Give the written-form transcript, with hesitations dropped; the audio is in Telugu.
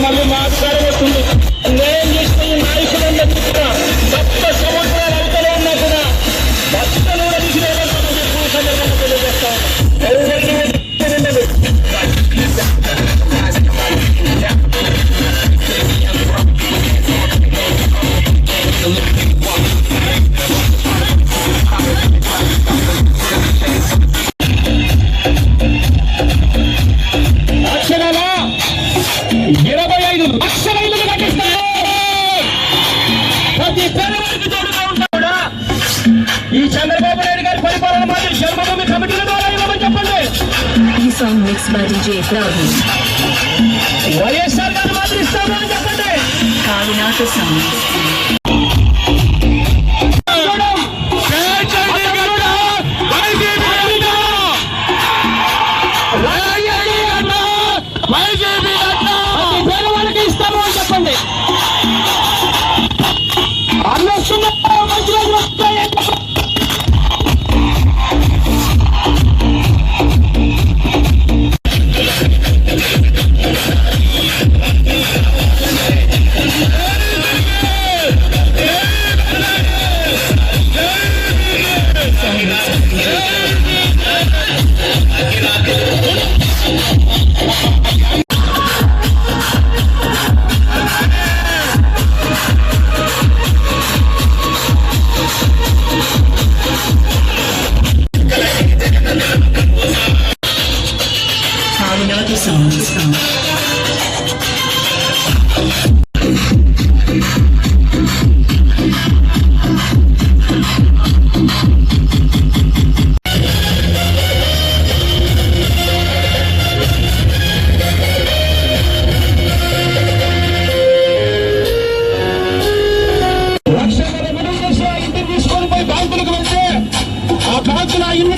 మళ్ళీ మాట్లాడ వస్తుంది నేను చేసిన ఈ నాయకులందరూ కూడా సప్త సంవత్సరాలు అవతల ఉన్నా కూడా భక్తులు సందర్భంగా తెలియజేస్తాం. అక్షరాల 25 లక్షల ఇల్లు కట్టిస్తారు. ప్రతి పేదవాడికి తోడుగా ఉంటా కూడా ఈ చంద్రబాబు నాయుడు గారి పరిపాలన మాత్రం జన్మభూమి కమిటీల ద్వారా ఇవ్వమని చెప్పండి. ఈ song mix by DJ Praveen. YSR గారు మాత్రం ఇస్తాము అని చెప్పండి. కావినాట సాంగ్ పేదవాళ్ళకి ఇస్తాము అని చెప్పండి. అన్నొస్తున్నా మంచి రోజులు వస్తాయని చెప్పండి. కావినాట సాంగ్ లక్షల ఇంటిని తీసుకొని పోయి బ్యాంకులకు వెళ్తే ఆ బ్యాంకుల ఇల్లు